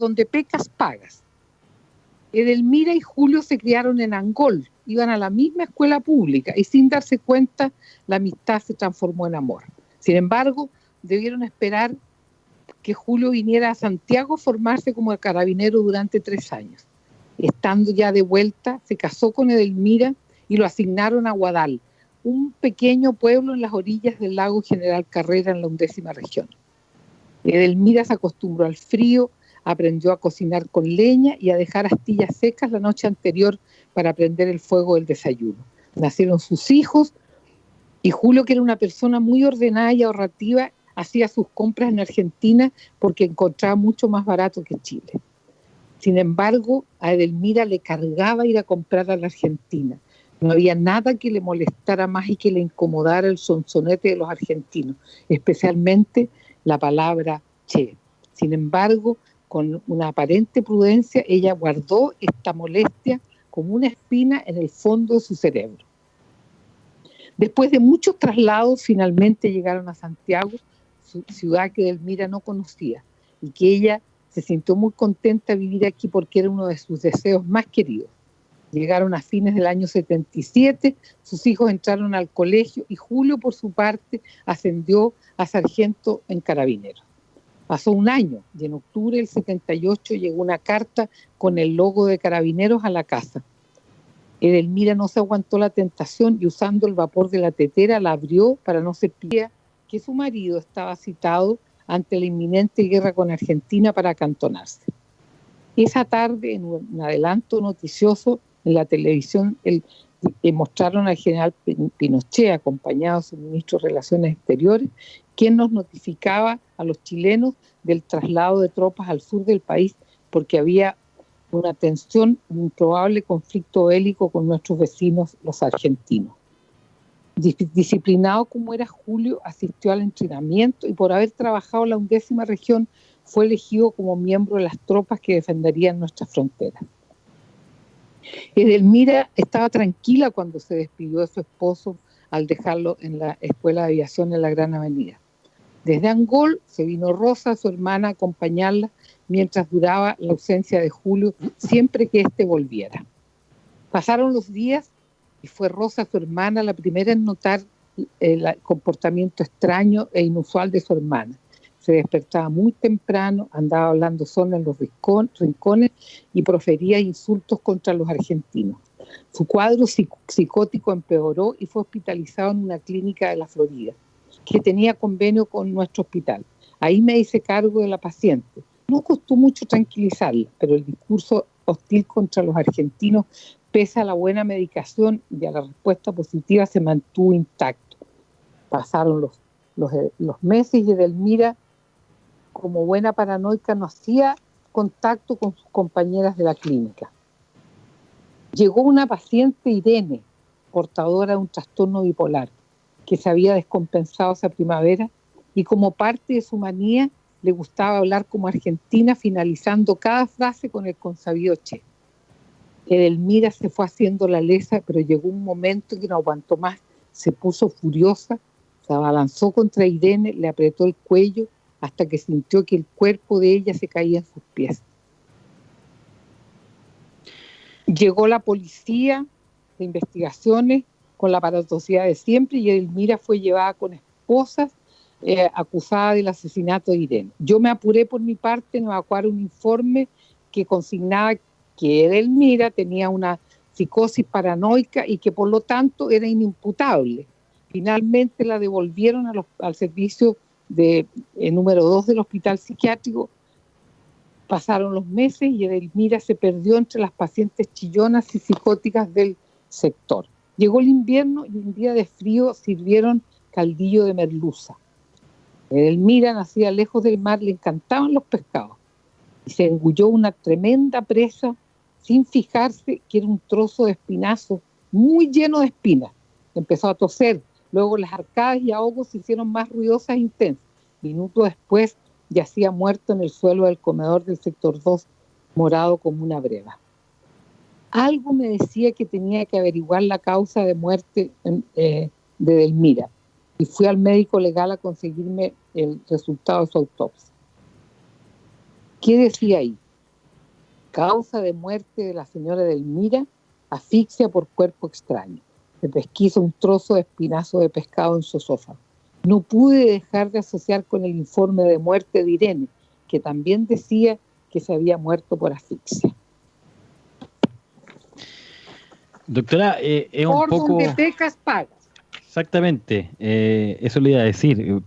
donde pecas pagas. Edelmira y Julio se criaron en Angol, iban a la misma escuela pública y sin darse cuenta la amistad se transformó en amor. Sin embargo, debieron esperar que Julio viniera a Santiago a formarse como carabinero durante 3 años. Estando ya de vuelta, se casó con Edelmira y lo asignaron a Guadal, un pequeño pueblo en las orillas del lago General Carrera en la 11ª región. Edelmira se acostumbró al frío, aprendió a cocinar con leña y a dejar astillas secas la noche anterior para prender el fuego del desayuno. Nacieron sus hijos y Julio, que era una persona muy ordenada y ahorrativa, hacía sus compras en Argentina porque encontraba mucho más barato que Chile. Sin embargo, a Edelmira le cargaba ir a comprar a la Argentina. No había nada que le molestara más y que le incomodara el sonsonete de los argentinos, especialmente la palabra che. Sin embargo, con una aparente prudencia, ella guardó esta molestia como una espina en el fondo de su cerebro. Después de muchos traslados, finalmente llegaron a Santiago, ciudad que Edelmira no conocía, y que ella se sintió muy contenta de vivir aquí porque era uno de sus deseos más queridos. Llegaron a fines del año 77, sus hijos entraron al colegio y Julio, por su parte, ascendió a sargento en Carabineros. Pasó un año y en octubre del 78 llegó una carta con el logo de Carabineros a la casa. Edelmira no se aguantó la tentación y usando el vapor de la tetera la abrió para no ser pillada que su marido estaba citado ante la inminente guerra con Argentina para acantonarse. Esa tarde, en un adelanto noticioso en la televisión, mostraron al general Pinochet, acompañado de su ministro de Relaciones Exteriores, quien nos notificaba a los chilenos del traslado de tropas al sur del país porque había una tensión, un probable conflicto bélico con nuestros vecinos, los argentinos. Disciplinado como era Julio, asistió al entrenamiento y por haber trabajado en la 11ª región fue elegido como miembro de las tropas que defenderían nuestras fronteras. Edelmira estaba tranquila cuando se despidió de su esposo al dejarlo en la Escuela de Aviación en la Gran Avenida. Desde Angol se vino Rosa, su hermana, a acompañarla mientras duraba la ausencia de Julio, siempre que éste volviera. Pasaron los días y fue Rosa, su hermana, la primera en notar el comportamiento extraño e inusual de su hermana. Se despertaba muy temprano, andaba hablando sola en los rincones y profería insultos contra los argentinos. Su cuadro psicótico empeoró y fue hospitalizado en una clínica de la Florida, que tenía convenio con nuestro hospital. Ahí me hice cargo de la paciente. No costó mucho tranquilizarla, pero el discurso hostil contra los argentinos, pese a la buena medicación y a la respuesta positiva, se mantuvo intacto. Pasaron los meses y Edelmira, como buena paranoica, no hacía contacto con sus compañeras de la clínica. Llegó una paciente, Irene, portadora de un trastorno bipolar, que se había descompensado esa primavera y como parte de su manía le gustaba hablar como argentina, finalizando cada frase con el consabido che. Edelmira se fue haciendo la lesa, pero llegó un momento en que no aguantó más, se puso furiosa, se abalanzó contra Irene, le apretó el cuello hasta que sintió que el cuerpo de ella se caía en sus pies. Llegó la policía de investigaciones con la aparatosidad de siempre y Edelmira fue llevada con esposas acusada del asesinato de Irene. Yo me apuré por mi parte en evacuar un informe que consignaba que Edelmira tenía una psicosis paranoica y que por lo tanto era inimputable. Finalmente la devolvieron al servicio número 2 del hospital psiquiátrico. Pasaron los meses y Edelmira se perdió entre las pacientes chillonas y psicóticas del sector. Llegó el invierno y un día de frío sirvieron caldillo de merluza. Edelmira, nacida lejos del mar, le encantaban los pescados y se engulló una tremenda presa sin fijarse que era un trozo de espinazo muy lleno de espinas. Empezó a toser, luego las arcadas y ahogos se hicieron más ruidosas e intensas. Minutos después yacía muerto en el suelo del comedor del sector 2, morado como una breva. Algo me decía que tenía que averiguar la causa de muerte de Edelmira y fui al médico legal a conseguirme el resultado de su autopsia. ¿Qué decía ahí? Causa de muerte de la señora Delmira, asfixia por cuerpo extraño. Se pesquisa un trozo de espinazo de pescado en su esófago. No pude dejar de asociar con el informe de muerte de Irene, que también decía que se había muerto por asfixia. Doctora, es un por poco... donde pecas, pagas. Exactamente, eso le iba a decir.